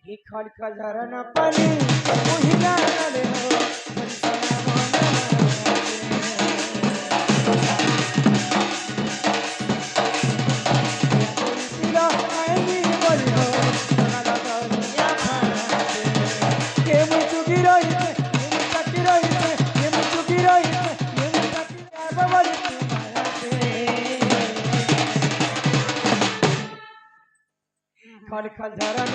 ही खल खल झरना पानी उहिना रे हो संसना मन आईनी बोली हो सना दुनिया भाते के मुचुकी रही के मुचकी रही के मुचुकी रही के मुचकी बाबा खल खल झरना